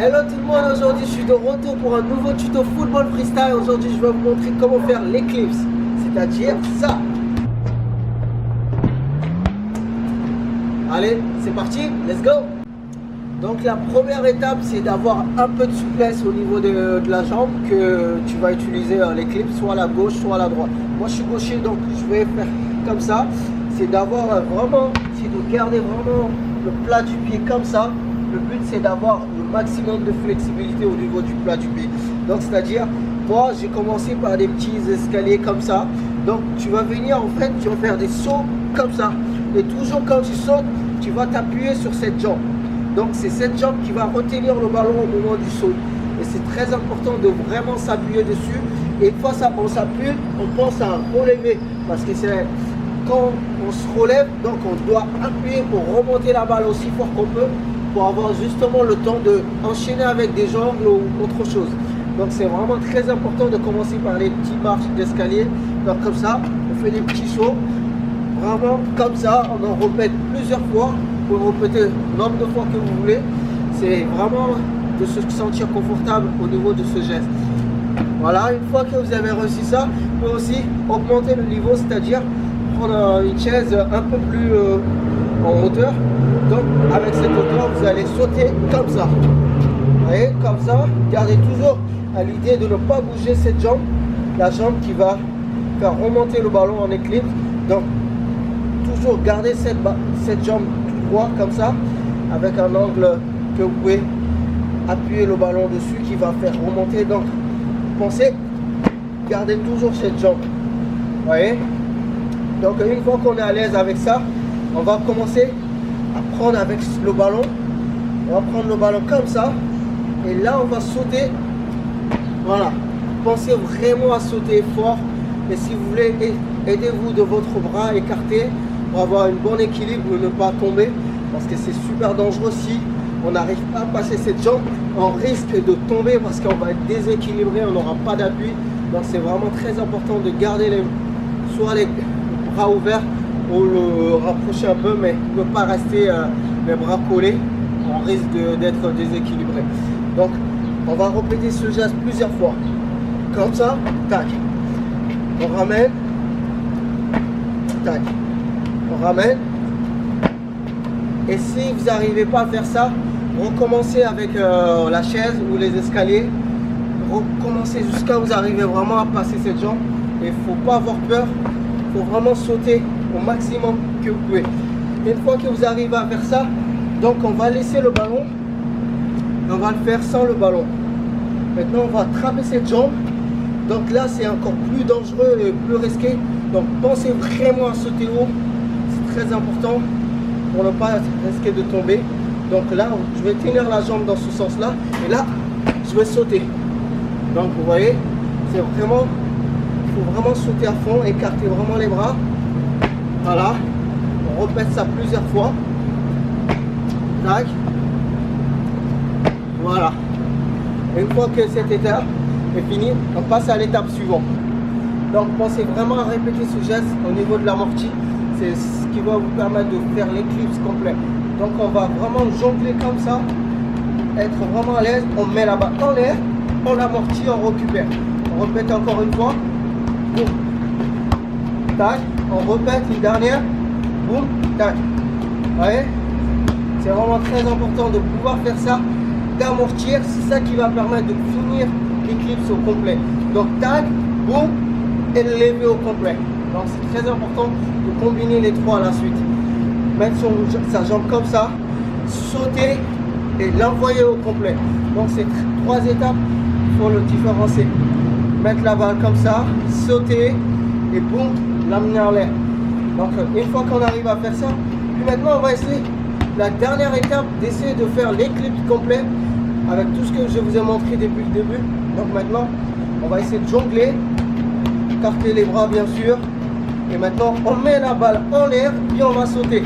Hello tout le monde, aujourd'hui je suis de retour pour un nouveau tuto football freestyle. Aujourd'hui je vais vous montrer comment faire l'eclipse, c'est-à-dire ça. Allez, c'est parti, let's go. Donc la première étape c'est d'avoir un peu de souplesse au niveau de la jambe que tu vas utiliser l'eclipse, soit à la gauche soit à la droite. Moi je suis gaucher donc je vais faire comme ça. C'est d'avoir vraiment, c'est de garder vraiment le plat du pied comme ça. Le but c'est d'avoir le maximum de flexibilité au niveau du plat du pied. Donc c'est-à-dire, moi j'ai commencé par des petits escaliers comme ça. Donc tu vas venir en fait, tu vas faire des sauts comme ça. Et toujours quand tu sautes, tu vas t'appuyer sur cette jambe. Donc c'est cette jambe qui va retenir le ballon au moment du saut. Et c'est très important de vraiment s'appuyer dessus. Et une fois on s'appuie, on pense à relever. Parce que c'est quand on se relève, donc on doit appuyer pour remonter la balle aussi fort qu'on peut, pour avoir justement le temps d'enchaîner avec des jambes ou autre chose. Donc c'est vraiment très important de commencer par les petites marches d'escalier. Donc comme ça, on fait des petits sauts. Vraiment comme ça, on en répète plusieurs fois. Vous pouvez répéter le nombre de fois que vous voulez. C'est vraiment de se sentir confortable au niveau de ce geste. Voilà, une fois que vous avez réussi ça, vous pouvez aussi augmenter le niveau, c'est-à-dire prendre une chaise un peu plus en hauteur. Donc avec cette hauteur, vous allez sauter comme ça. Vous voyez, comme ça, gardez toujours à l'idée de ne pas bouger cette jambe, la jambe qui va faire remonter le ballon en équilibre. Donc toujours garder cette jambe tout droit comme ça, avec un angle que vous pouvez appuyer le ballon dessus qui va faire remonter. Donc pensez, gardez toujours cette jambe. Vous voyez. Donc une fois qu'on est à l'aise avec ça, on va commencer à prendre avec le ballon. On va prendre le ballon comme ça. Et là on va sauter. Voilà. Pensez vraiment à sauter fort. Et si vous voulez, aidez-vous de votre bras écarté pour avoir un bon équilibre et ne pas tomber. Parce que c'est super dangereux si on n'arrive pas à passer cette jambe. On risque de tomber parce qu'on va être déséquilibré, on n'aura pas d'appui. Donc c'est vraiment très important de garder soit les bras ouverts ou le rapprocher un peu, mais ne pas rester les bras collés. On risque d'être déséquilibré. Donc on va répéter ce geste plusieurs fois. Comme ça, tac. On ramène, tac. On ramène. Et si vous n'arrivez pas à faire ça, recommencez avec la chaise ou les escaliers. Recommencez jusqu'à vous arrivez vraiment à passer cette jambe. Et il ne faut pas avoir peur. Il faut vraiment sauter au maximum que vous pouvez. Et une fois que vous arrivez à faire ça, donc on va laisser le ballon. Et on va le faire sans le ballon. Maintenant on va attraper cette jambe. Donc là c'est encore plus dangereux et plus risqué. Donc pensez vraiment à sauter haut. C'est très important pour ne pas risquer de tomber. Donc là je vais tenir la jambe dans ce sens là. Et là je vais sauter. Donc vous voyez, c'est vraiment, il faut vraiment sauter à fond, écarter vraiment les bras. Voilà. On répète ça plusieurs fois. Tac. Voilà. Une fois que cette étape est finie, on passe à l'étape suivante. Donc pensez vraiment à répéter ce geste au niveau de l'amorti. C'est ce qui va vous permettre de faire l'éclipse complet. Donc on va vraiment jongler comme ça, être vraiment à l'aise. On met la balle en l'air, on l'amortit, on récupère. On répète encore une fois. Boum. Tac. On répète une dernière. Boum. Tac. Vous voyez? C'est vraiment très important de pouvoir faire ça, d'amortir. C'est ça qui va permettre de finir l'éclipse au complet. Donc tac, boum, et le lever au complet. Donc c'est très important de combiner les trois à la suite. Mettre sa jambe comme ça, sauter et l'envoyer au complet. Donc c'est trois étapes pour le différencier. Mettre la balle comme ça, sauter et boum, l'amener en l'air. Donc une fois qu'on arrive à faire ça, puis maintenant on va essayer la dernière étape d'essayer de faire l'éclipse complet avec tout ce que je vous ai montré depuis le début. Donc maintenant on va essayer de jongler, écarter les bras bien sûr. Et maintenant on met la balle en l'air puis on va sauter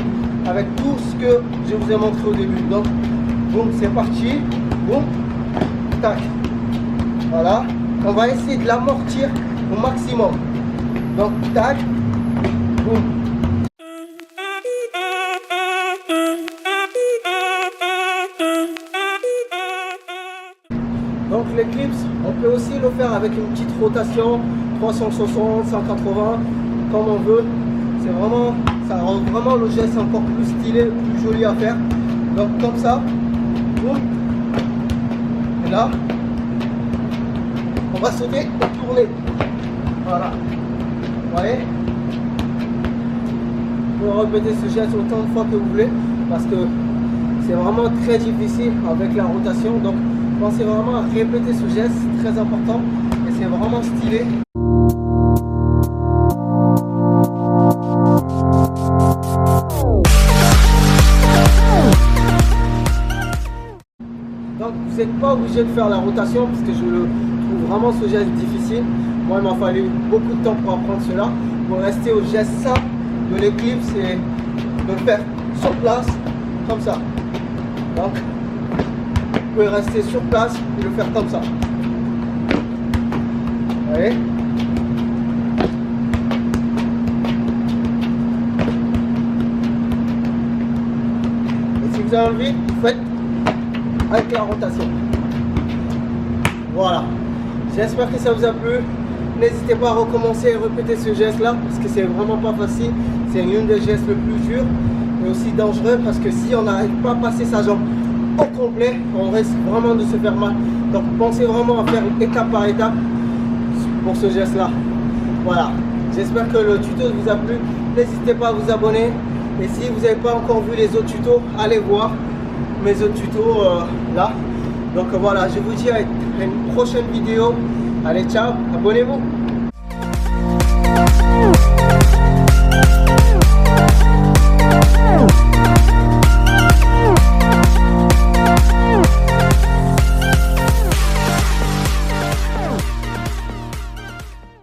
avec tout ce que je vous ai montré au début. Donc boum, c'est parti, boum, tac. Voilà, on va essayer de l'amortir au maximum. Donc tac, boum. Donc les clips, on peut aussi le faire avec une petite rotation, 360, 180, comme on veut. C'est vraiment, ça rend vraiment le geste encore plus stylé, plus joli à faire. Donc comme ça, boum. Et là, on va sauter et tourner. Voilà. Vous voyez? Vous pouvez répéter ce geste autant de fois que vous voulez parce que c'est vraiment très difficile avec la rotation. Donc pensez vraiment à répéter ce geste, c'est très important et c'est vraiment stylé. Donc vous n'êtes pas obligé de faire la rotation parce que je le trouve vraiment ce geste difficile. Moi il m'a fallu beaucoup de temps pour apprendre cela. Pour rester au geste simple de l'éclipse et de le faire sur place comme ça. Donc vous pouvez rester sur place et le faire comme ça. Vous voyez? Et si vous avez envie, vous faites avec la rotation. Voilà. J'espère que ça vous a plu. N'hésitez pas à recommencer et répéter ce geste là parce que c'est vraiment pas facile. C'est l'une des gestes le plus dur et aussi dangereux parce que si on n'arrive pas à passer sa jambe au complet, on risque vraiment de se faire mal. Donc pensez vraiment à faire étape par étape pour ce geste là. Voilà. J'espère que le tuto vous a plu. N'hésitez pas à vous abonner. Et si vous n'avez pas encore vu les autres tutos, allez voir mes autres tutos là. Donc voilà, je vous dis à une prochaine vidéo. Allez, ciao, abonnez-vous.